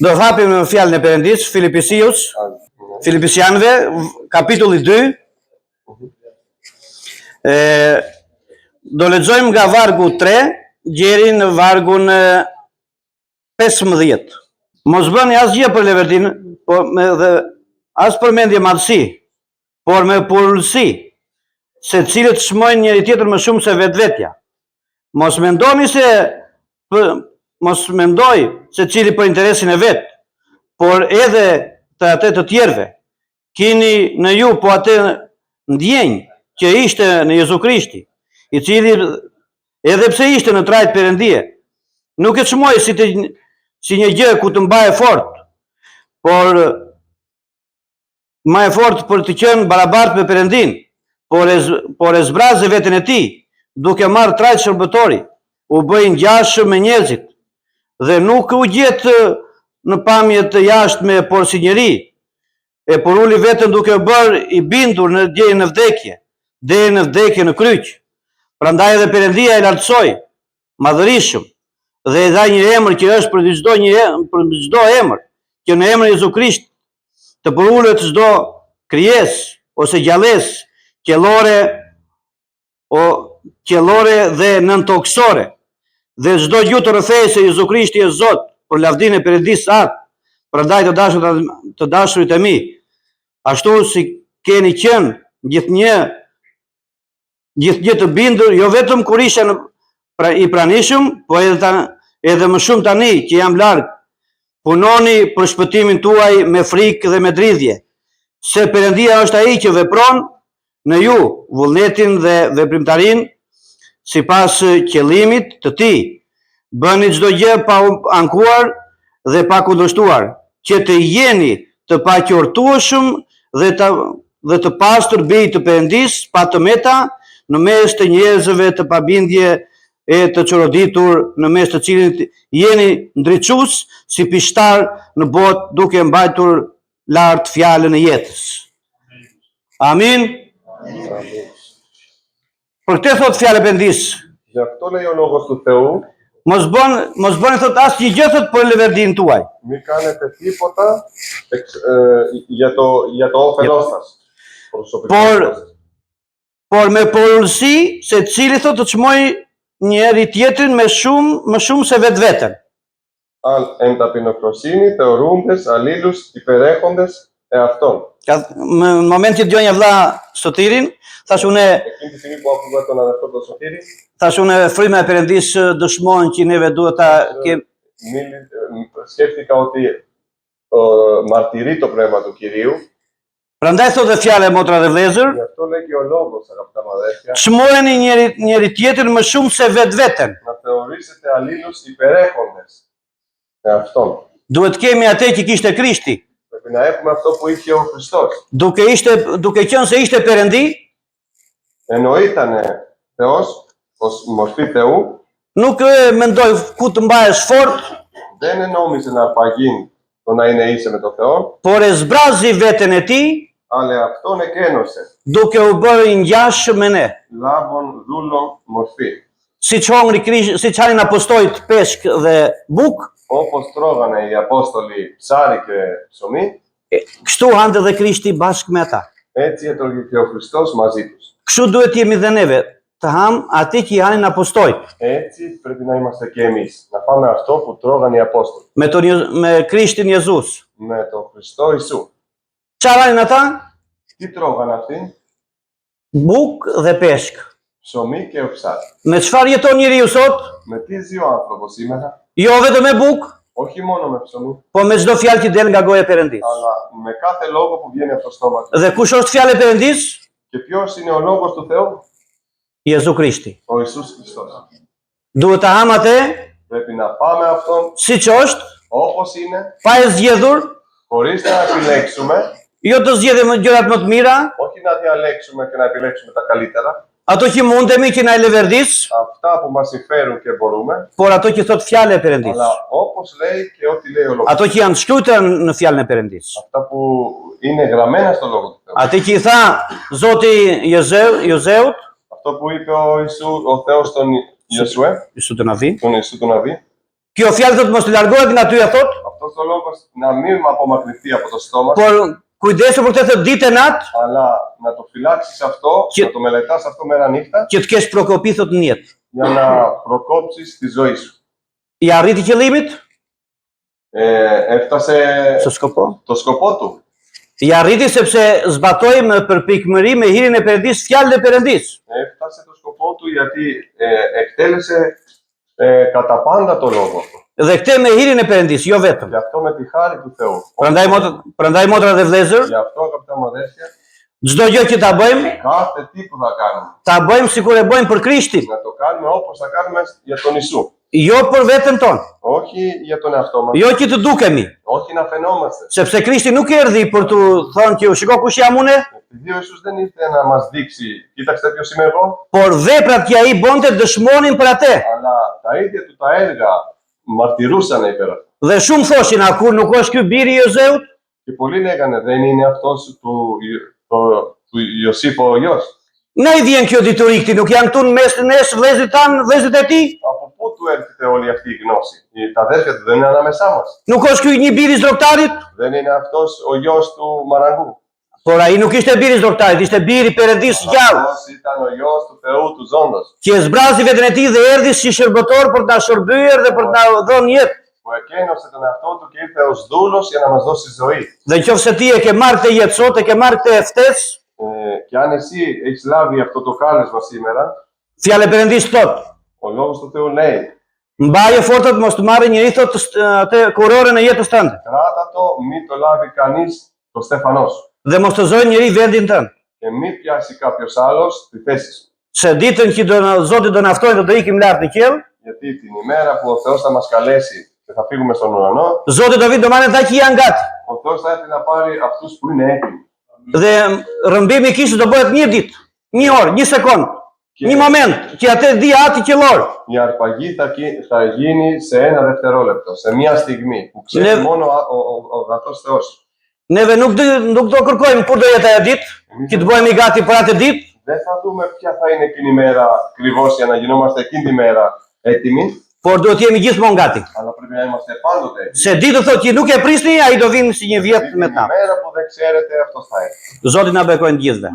Do hapim në fjalën e Perëndis, Filipisianëve, kapitulli 2. Do lexojmë nga vargu 3 deri në vargun 15. Mos bëni asgjë për levërtin, dhe as për mendje madhësi, por me purësi, se cilët shmojnë njëri tjetër më shumë se vetvetja. Mos mendoj se cili për interesin e vet, por edhe të atë të tjerëve. Kini në ju po atë ndjenjë që ishte në Jezu Krishti, i cili edhe pse ishte në trajt Perëndie, nuk e çmoi si një gjë ku të mbaje fort, por më e fort për të qenë barabart me Perëndin, por e zbrazë veten e tij, duke marrë trajt shërbëtori, u bëi ngjashëm me njerëzit, dhe nuk u gjet në pamje të jashtme, por si njeri, e por uli veten duke bërë i bindur deri në vdekje në kryq. Prandaj edhe Perëndia e lartësoi madhërisëm dhe i dha një emër që është për çdo emër, që në emrin e Jezu Krisht të përullet çdo krijesë ose gjallësë, qellore dhe nëntoksore, dhe çdo gjuhë të rrëfejë se Jezu Krishti është Zot, për lavdinë e Perëndisë atë. Prandaj të dashurit e mi, ashtu si keni qenë gjithnjë të bindur, jo vetëm kur isha i pranishëm, po edhe më shumë tani që jam larg, punoni për shpëtimin tuaj me frikë dhe me dridhje, se Perëndia është ai që vepron në ju vullnetin dhe veprimtarin sipas qëllimit të tij. Bëni çdo gjë pa ankuar dhe pa kundërshtuar, që të jeni të paqortueshëm dhe të pastër bij të Perëndisë, pa të meta, në mes të njerëzve të pabindje e të çoroditur, në mes të cilit jeni ndriçues si pishtar në botë, duke mbajtur lart fjalën e jetës. Amin. Për këtë thot fjalë e Perëndisë. Γι' αυτό λέει ο λόγος του Θεού. Mos bëni thot asnjë gjë thot për levërdinë tuaj. Μην κάνετε τίποτα για το όφελός σας. Por me porulsi, se cili thot të çmoj njëri tjetrin më shumë se vetveten. Εν ταπεινοφροσύνη θεωρούντες αλλήλους υπερέχοντες εαυτών. Në moment që dëgjoj vëlla Sotirin, thash unë Εκείνη τη στιγμή που άκουγα τον αδερφό τον Σωτήρη, thash unë fryma e Perëndisë dëshmon që neve duhet ta σκέφτηκα ότι μαρτυρεί το πνεύμα του Κυρίου. Prandaj thotë fjalë motra dhe vëllezër, Γι' αυτό λέει και ο λόγος, αγαπητά μου αδέρφια, çmojeni njëri tjetrin më shumë se vetveten. να θεωρήσετε αλλήλους υπερέχοντες εαυτών. Duhet kemi atë që kishte Krishti. Πρέπει να έχουμε αυτό που είχε ο Χριστός. Duke qenë se ishte Perëndi, ενώ ήταν Θεός, ως μορφή Θεού, nuk mendoj ku të mbahesh fort, δεν ενόμιζε να αρπαγεί το να είναι ίσε με τον Θεό, por e zbrazi veten e tij, αλλά αυτόν εκένωσε, duke u bërë i ngjashëm me ne. λάβων δούλων μορφή. Siç hanin apostojt peshk dhe buk, Όπως τρώγανε οι Απόστολοι ψάρι και ψωμί, kështu hante dhe Krishti bashkë me ata. έτσι έτρωγε και ο Χριστός μαζί τους. Kështu duhet jemi dhe neve, të ham atë që hanin apostojt, Έτσι πρέπει να είμαστε και εμείς, να πάμε αυτό που τρώγανε οι Απόστολοι. me Krishtin Jezus. Με τον Χριστό Ιησού. Çfarë hanin ata? Τι τρώγανε αυτοί? Buk dhe peshk. Ψωμί και ψάρι. Me çfarë jeton njeriu sot? Με τι ζει ο άνθρωπος σήμερα? Jo vetëm me buk, Όχι μόνο με ψωμί, po me çdo fjalë që del nga goja e Perëndisë. αλλά με κάθε λόγο που βγαίνει από το στόμα του. Dhe kush është fjalë e Perëndisë? Και ποιος είναι ο λόγος του Θεού? Jezu Krishti. Ο Ιησούς Χριστός. Duhet ta ham atë Πρέπει να πάμε αυτόν siç është, όπως είναι, pa e zgjedhur, χωρίς να επιλέξουμε, jo të zgjedhim gjërat më të mira, όχι να διαλέξουμε και να επιλέξουμε τα καλύτερα, ato që mundemi që na e leverdis, αυτά που μας συμφέρουν και μπορούμε, por ato që thot fjalë e Perëndisë. αλλά όπως λέει και ό,τι λέει ο λόγος. Ato që janë shkruar në fjalën e Perëndisë. Αυτά που είναι γραμμένα στο λόγο του Θεού. Atë që i tha Zoti Jozeut, Αυτό που είπε ο Θεός στον Ιησούε, Ιησού τον Αβί, τον Ιησού τον Αβί, Και ο φιάλ thotë mos të largohet nga ty, thotë, Αυτός ο λόγος να μην απομακρυνθεί από το στόμα σου, por kujdesu për të thënë ditë e natë αλλά να το φυλάξεις αυτό, Και- να το μελετάς αυτό μέρα νύχτα, që të kesh prokopi thotë në jetë. για να προκόψεις τη ζωή σου. I arriti qëllimit? Έφτασε Së skopo. το σκοπό του. I arriti sepse zbatoi me përpikmëri me hirin e Perëndis fjalën e Perëndis. Έφτασε το σκοπό του γιατί εκτέλεσε κατά πάντα το λόγο του. Dhe këtë me hirin e Perëndis, jo vetëm. Γι' αυτό με τη χάρη του Θεού. Prandaj motra dhe vëllezër, Γι' αυτό αγαπητά μου αδέρφια, çdo gjë që ta bëjmë, κάθε τι που θα κάνουμε, ta bëjmë sikur e bëjmë për Krishtin, να το κάνουμε όπως θα κάνουμε για τον Ιησού. jo për veten tonë, Όχι για τον εαυτό μας, jo që të dukemi, όχι να φαινόμαστε. sepse Krishti nuk erdhi për të thënë që shiko kush jam unë, Επειδή ο Ιησούς δεν ήρθε να μας δείξει, κοίταξτε ποιος είμαι εγώ, por veprat që ai bonte dëshmonin për atë. αλλά τα ίδια του τα έργα μαρτυρούσαν υπέρ αυτού. Dhe shumë thoshin, a kur nuk është ky biri i Jozeut? Και πολλοί λέγανε, δεν είναι αυτός του Ιωσήφ ο γιος. Na i vjen kjo dituri këti, nuk janë këtu në mes nesh vëllezërit tanë, vëllezërit e tij? Από πού του έρχεται όλη αυτή η γνώση. Τα αδέρφια του δεν είναι ανάμεσά μας. Nuk është ky një biri i zotëtarit? Δεν είναι αυτός ο γιος του Μαραγκού. Por ai nuk ishte biri i zotëtarit, ishte biri i Perëndis gjallë, Αυτός ήταν ο γιος του Θεού του Ζώντος. që e zbrazi veten e tij dhe erdhi si shërbëtor për të na shërbyer dhe për të na dhënë jetë. Που εκένωσε τον εαυτό του και ήρθε ως δούλος για να μας δώσει ζωή. Dhe nëse ti e ke marrë këtë jetë sot, e ke marrë këtë ftesë, Και αν εσύ έχεις λάβει αυτό το κάλεσμα σήμερα, fjalë e Perëndis thotë, ο λόγος του Θεού λέει, mbaje fortat mos të marrë njëri thotë atë kurorën e jetës tënde κράτα το, μην το λάβει κανείς το στέφανό σου. dhe mos të zojë njëri vendin tënd. Και μην πιάσει κάποιος άλλος τη θέση σου. Se ditën që Zoti do na ftojë do të ikim lart në qiell, Γιατί την ημέρα που ο Θεός θα μας καλέσει και θα φύγουμε στον ουρανό, Zoti do vi do marrë ata që janë gati. ο Θεός θα έρθει να πάρει αυτούς που είναι έτοιμοι. Dhe rrëmbimi i kishit do bëhet një ditë, një orë, një sekond, një moment që atë di ati qellor. Η αρπαγή θα γίνει σε ένα δευτερόλεπτο, σε μια στιγμή που ξέρει Ναι. μόνο ο αγαθός Θεός. Neve nuk do kërkojmë kur do jetë ajo ditë, që të bëhemi gati për atë ditë, Δεν θα δούμε ποια θα είναι εκείνη η μέρα ακριβώς για να γινόμαστε εκείνη τη μέρα έτοιμοι, por duhet jemi gjithmonë gati. αλλά πρέπει να είμαστε πάντοτε έτοιμοι. Se ditë thotë që nuk e prisni, ai do vinë si një vjet me Την ta. ημέρα που δεν ξέρετε, αυτός θα έρθει. Zoti na bekojnë të gjithëve.